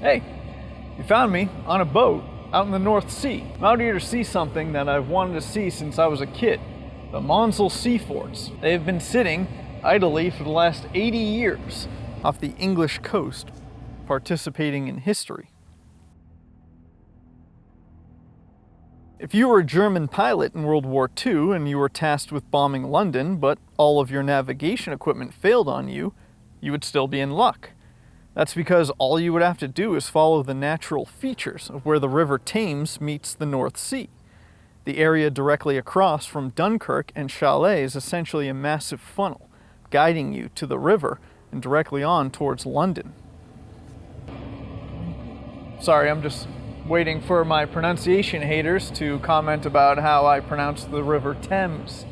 Hey, you found me on a boat out in the North Sea. I'm out here to see something that I've wanted to see since I was a kid. The Maunsell Sea Forts. They have been sitting idly for the last 80 years off the English coast, participating in history. If you were a German pilot in World War II and you were tasked with bombing London, but all of your navigation equipment failed on you, you would still be in luck. That's because all you would have to do is follow the natural features of where the River Thames meets the North Sea. The area directly across from Dunkirk and Calais is essentially a massive funnel, guiding you to the river and directly on towards London. Sorry, I'm just waiting for my pronunciation haters to comment about how I pronounce the River Thames.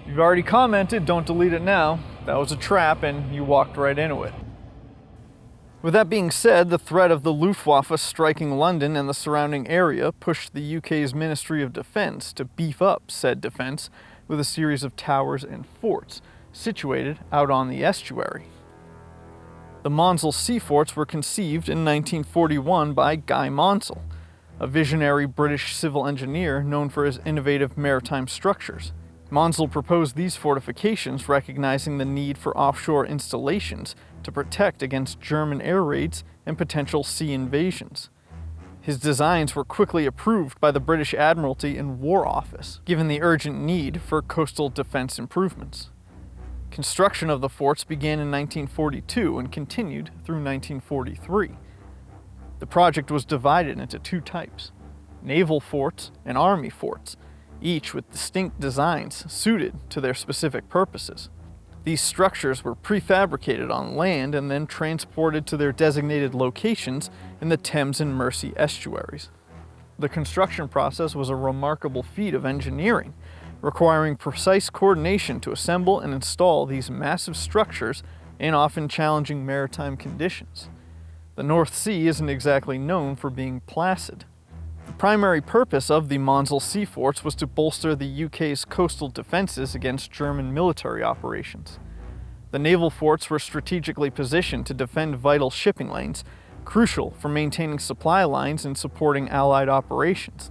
If you've already commented, don't delete it now. That was a trap and you walked right into it. With that being said, the threat of the Luftwaffe striking London and the surrounding area pushed the UK's Ministry of Defence to beef up said defence with a series of towers and forts situated out on the estuary. The Maunsell Sea Forts were conceived in 1941 by Guy Maunsell, a visionary British civil engineer known for his innovative maritime structures. Maunsell proposed these fortifications recognizing the need for offshore installations to protect against German air raids and potential sea invasions. His designs were quickly approved by the British Admiralty and War Office, given the urgent need for coastal defense improvements. Construction of the forts began in 1942 and continued through 1943. The project was divided into two types: Naval Forts and Army Forts, each with distinct designs suited to their specific purposes. These structures were prefabricated on land and then transported to their designated locations in the Thames and Mersey estuaries. The construction process was a remarkable feat of engineering, requiring precise coordination to assemble and install these massive structures in often challenging maritime conditions. The North Sea isn't exactly known for being placid. The primary purpose of the Maunsell Sea Forts was to bolster the UK's coastal defences against German military operations. The naval forts were strategically positioned to defend vital shipping lanes, crucial for maintaining supply lines and supporting Allied operations.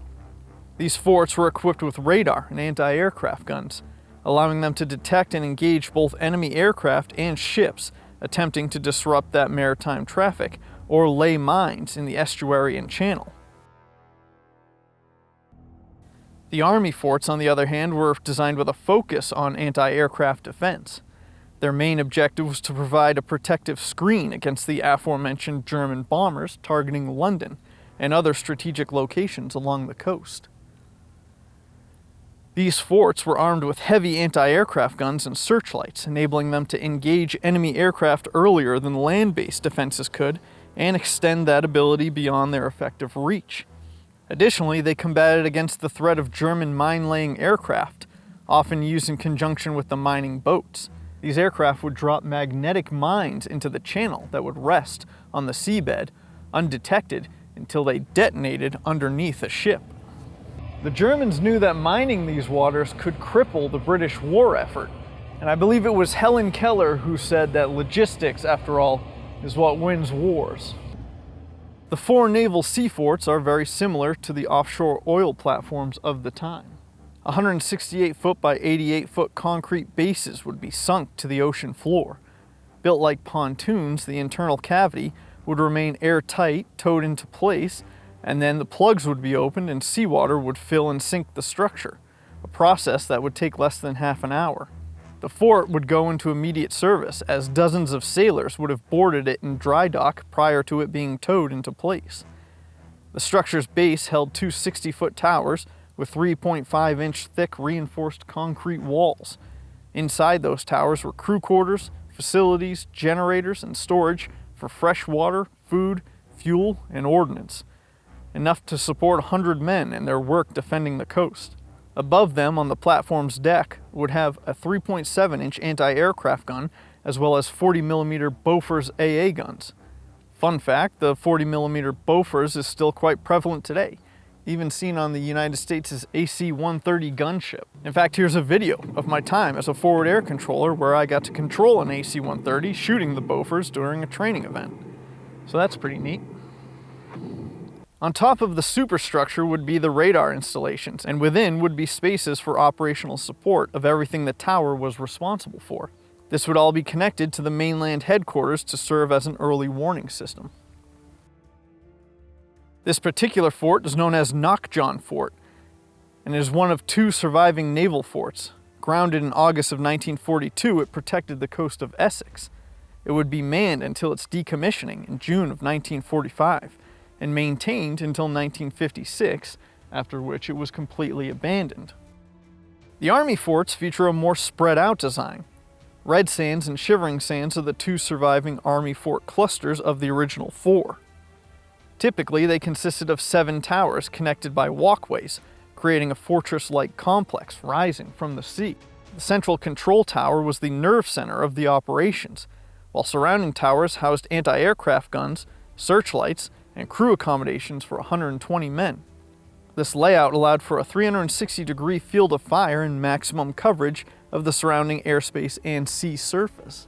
These forts were equipped with radar and anti-aircraft guns, allowing them to detect and engage both enemy aircraft and ships attempting to disrupt that maritime traffic or lay mines in the estuary and channel. The Army forts, on the other hand, were designed with a focus on anti-aircraft defense. Their main objective was to provide a protective screen against the aforementioned German bombers targeting London and other strategic locations along the coast. These forts were armed with heavy anti-aircraft guns and searchlights, enabling them to engage enemy aircraft earlier than land-based defenses could and extend that ability beyond their effective reach. Additionally, they combated against the threat of German mine-laying aircraft, often used in conjunction with the mining boats. These aircraft would drop magnetic mines into the channel that would rest on the seabed, undetected, until they detonated underneath a ship. The Germans knew that mining these waters could cripple the British war effort, and I believe it was Helen Keller who said that logistics, after all, is what wins wars. The four naval sea forts are very similar to the offshore oil platforms of the time. 168-foot by 88-foot concrete bases would be sunk to the ocean floor. Built like pontoons, the internal cavity would remain airtight, towed into place, and then the plugs would be opened and seawater would fill and sink the structure, a process that would take less than half an hour. The fort would go into immediate service, as dozens of sailors would have boarded it in dry dock prior to it being towed into place. The structure's base held two 60-foot towers with 3.5-inch thick reinforced concrete walls. Inside those towers were crew quarters, facilities, generators, and storage for fresh water, food, fuel, and ordnance, enough to support 100 men in their work defending the coast. Above them on the platform's deck would have a 3.7-inch anti-aircraft gun as well as 40mm Bofors AA guns. Fun fact, the 40mm Bofors is still quite prevalent today, even seen on the United States' AC-130 gunship. In fact, here's a video of my time as a forward air controller where I got to control an AC-130 shooting the Bofors during a training event. So that's pretty neat. On top of the superstructure would be the radar installations, and within would be spaces for operational support of everything the tower was responsible for. This would all be connected to the mainland headquarters to serve as an early warning system. This particular fort is known as Knockjohn Fort, and is one of 2 surviving naval forts. Grounded in August of 1942, it protected the coast of Essex. It would be manned until its decommissioning in June of 1945, and maintained until 1956, after which it was completely abandoned. The Army forts feature a more spread out design. Red Sands and Shivering Sands are the 2 surviving Army fort clusters of the original 4. Typically, they consisted of 7 towers connected by walkways, creating a fortress-like complex rising from the sea. The central control tower was the nerve center of the operations, while surrounding towers housed anti-aircraft guns, searchlights, and crew accommodations for 120 men. This layout allowed for a 360-degree field of fire and maximum coverage of the surrounding airspace and sea surface.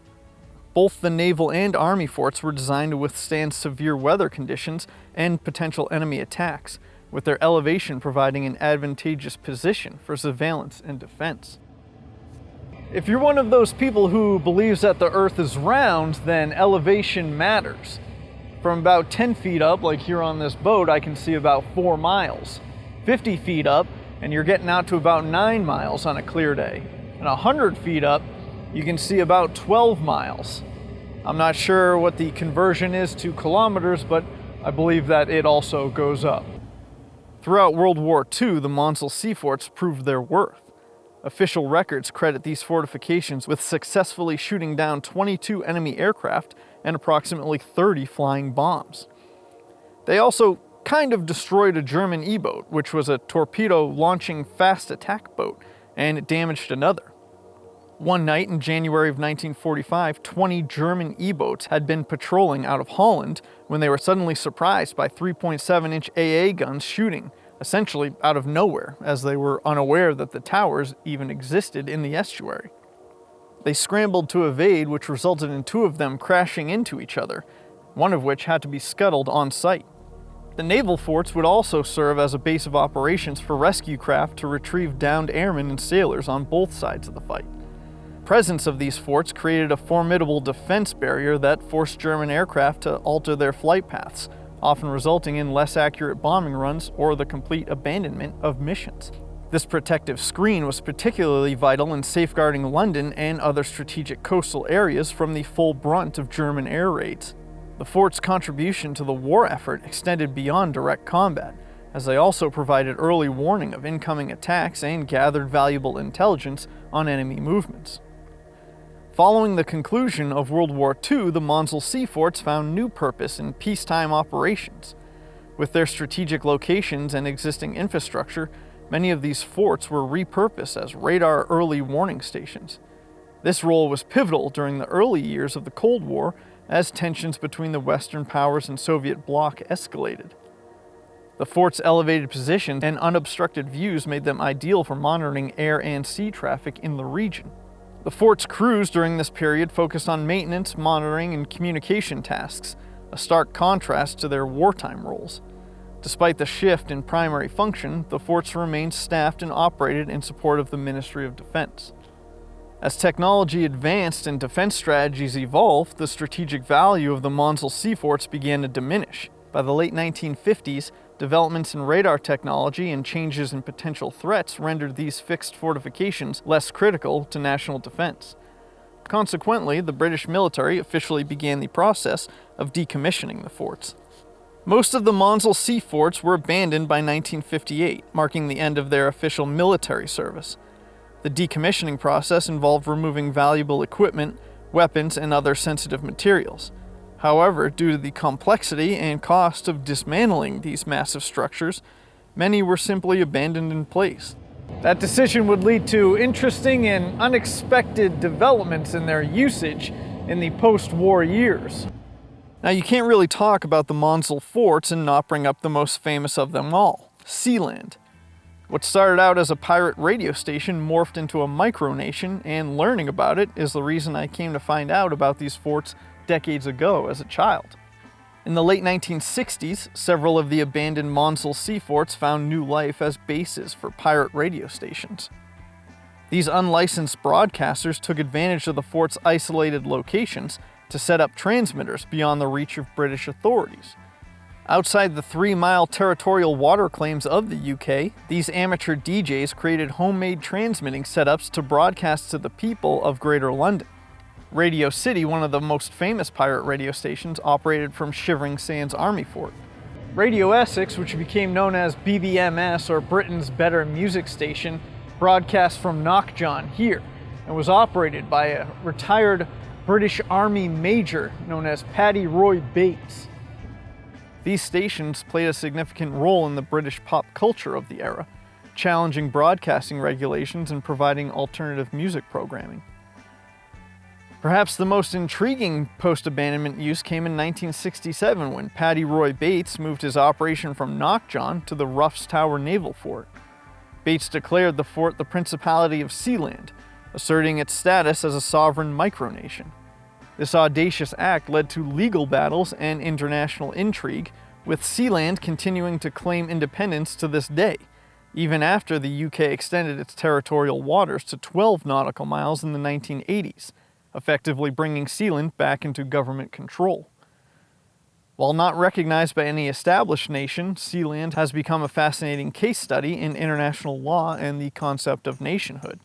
Both the naval and Army forts were designed to withstand severe weather conditions and potential enemy attacks, with their elevation providing an advantageous position for surveillance and defense. If you're one of those people who believes that the Earth is round, then elevation matters. From about 10 feet up, like here on this boat, I can see about 4 miles. 50 feet up, and you're getting out to about 9 miles on a clear day. And 100 feet up, you can see about 12 miles. I'm not sure what the conversion is to kilometers, but I believe that it also goes up. Throughout World War II, the Maunsell Sea Forts proved their worth. Official records credit these fortifications with successfully shooting down 22 enemy aircraft and approximately 30 flying bombs. They also kind of destroyed a German E-boat, which was a torpedo-launching fast attack boat, and it damaged another. One night in January of 1945, 20 German E-boats had been patrolling out of Holland when they were suddenly surprised by 3.7-inch AA guns shooting, essentially out of nowhere, as they were unaware that the towers even existed in the estuary. They scrambled to evade, which resulted in 2 of them crashing into each other, one of which had to be scuttled on site. The naval forts would also serve as a base of operations for rescue craft to retrieve downed airmen and sailors on both sides of the fight. The presence of these forts created a formidable defense barrier that forced German aircraft to alter their flight paths, often resulting in less accurate bombing runs or the complete abandonment of missions. This protective screen was particularly vital in safeguarding London and other strategic coastal areas from the full brunt of German air raids. The fort's contribution to the war effort extended beyond direct combat, as they also provided early warning of incoming attacks and gathered valuable intelligence on enemy movements. Following the conclusion of World War II, the Maunsell Sea Forts found new purpose in peacetime operations. With their strategic locations and existing infrastructure, many of these forts were repurposed as radar early warning stations. This role was pivotal during the early years of the Cold War as tensions between the Western powers and Soviet bloc escalated. The fort's elevated position and unobstructed views made them ideal for monitoring air and sea traffic in the region. The fort's crews during this period focused on maintenance, monitoring, and communication tasks, a stark contrast to their wartime roles. Despite the shift in primary function, the forts remained staffed and operated in support of the Ministry of Defense. As technology advanced and defense strategies evolved, the strategic value of the Maunsell Sea Forts began to diminish. By the late 1950s, developments in radar technology and changes in potential threats rendered these fixed fortifications less critical to national defense. Consequently, the British military officially began the process of decommissioning the forts. Most of the Maunsell Sea Forts were abandoned by 1958, marking the end of their official military service. The decommissioning process involved removing valuable equipment, weapons, and other sensitive materials. However, due to the complexity and cost of dismantling these massive structures, many were simply abandoned in place. That decision would lead to interesting and unexpected developments in their usage in the post-war years. Now, you can't really talk about the Maunsell Forts and not bring up the most famous of them all, Sealand. What started out as a pirate radio station morphed into a micronation, and learning about it is the reason I came to find out about these forts decades ago as a child. In the late 1960s, several of the abandoned Maunsell Sea Forts found new life as bases for pirate radio stations. These unlicensed broadcasters took advantage of the fort's isolated locations to set up transmitters beyond the reach of British authorities. Outside the 3-mile territorial water claims of the UK, these amateur DJs created homemade transmitting setups to broadcast to the people of Greater London. Radio City, one of the most famous pirate radio stations, operated from Shivering Sands Army Fort. Radio Essex, which became known as BBMS, or Britain's Better Music Station, broadcast from Knockjohn here and was operated by a retired British Army major known as Paddy Roy Bates. These stations played a significant role in the British pop culture of the era, challenging broadcasting regulations and providing alternative music programming. Perhaps the most intriguing post-abandonment use came in 1967 when Paddy Roy Bates moved his operation from Knockjohn to the Ruffs Tower Naval Fort. Bates declared the fort the Principality of Sealand, asserting its status as a sovereign micronation. This audacious act led to legal battles and international intrigue, with Sealand continuing to claim independence to this day, even after the UK extended its territorial waters to 12 nautical miles in the 1980s, effectively bringing Sealand back into government control. While not recognized by any established nation, Sealand has become a fascinating case study in international law and the concept of nationhood.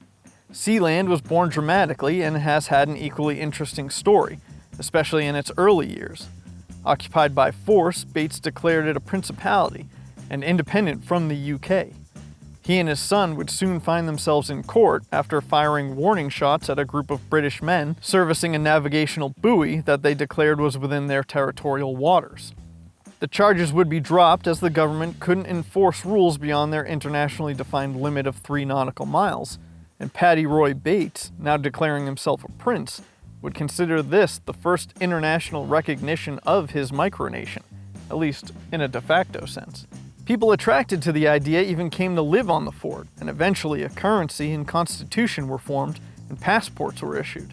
Sealand was born dramatically and has had an equally interesting story, especially in its early years. Occupied by force, Bates declared it a principality and independent from the UK. He and his son would soon find themselves in court after firing warning shots at a group of British men servicing a navigational buoy that they declared was within their territorial waters. The charges would be dropped as the government couldn't enforce rules beyond their internationally defined limit of 3 nautical miles, and Paddy Roy Bates, now declaring himself a prince, would consider this the first international recognition of his micronation, at least in a de facto sense. People attracted to the idea even came to live on the fort, and eventually a currency and constitution were formed and passports were issued.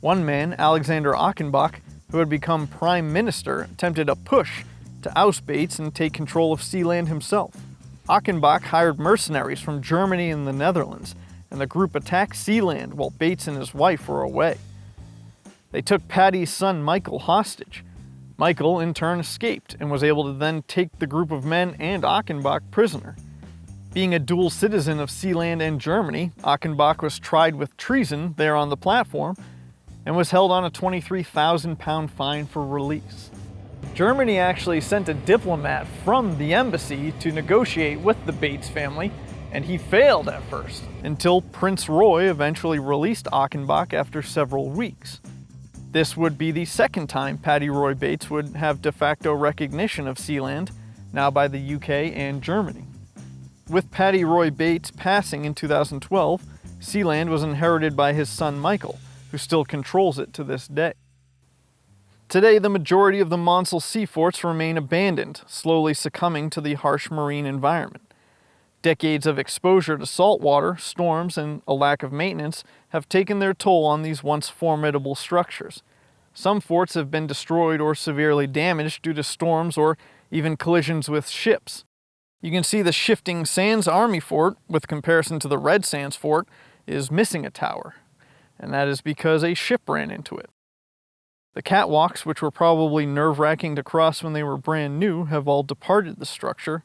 One man, Alexander Achenbach, who had become prime minister, attempted a push to oust Bates and take control of Sealand himself. Achenbach hired mercenaries from Germany and the Netherlands, and the group attacked Sealand while Bates and his wife were away. They took Paddy's son Michael hostage. Michael, in turn, escaped and was able to then take the group of men and Achenbach prisoner. Being a dual citizen of Sealand and Germany, Achenbach was tried with treason there on the platform and was held on a £23,000 fine for release. Germany actually sent a diplomat from the embassy to negotiate with the Bates family, and he failed at first, until Prince Roy eventually released Achenbach after several weeks. This would be the second time Paddy Roy Bates would have de facto recognition of Sealand, now by the UK and Germany. With Paddy Roy Bates passing in 2012, Sealand was inherited by his son Michael, who still controls it to this day. Today, the majority of the Maunsell Sea Forts remain abandoned, slowly succumbing to the harsh marine environment. Decades of exposure to salt water, storms, and a lack of maintenance have taken their toll on these once formidable structures. Some forts have been destroyed or severely damaged due to storms or even collisions with ships. You can see the Shifting Sands Army Fort, with comparison to the Red Sands Fort, is missing a tower, and that is because a ship ran into it. The catwalks, which were probably nerve-wracking to cross when they were brand new, have all departed the structure,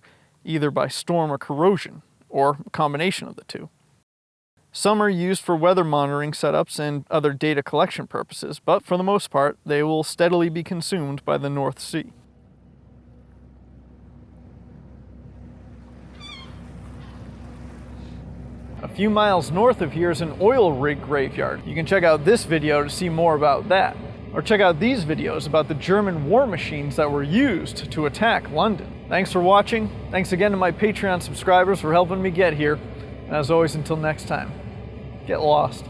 either by storm or corrosion, or a combination of the two. Some are used for weather monitoring setups and other data collection purposes, but for the most part, they will steadily be consumed by the North Sea. A few miles north of here is an oil rig graveyard. You can check out this video to see more about that. Or check out these videos about the German war machines that were used to attack London. Thanks for watching. Thanks again to my Patreon subscribers for helping me get here. And as always, until next time, get lost.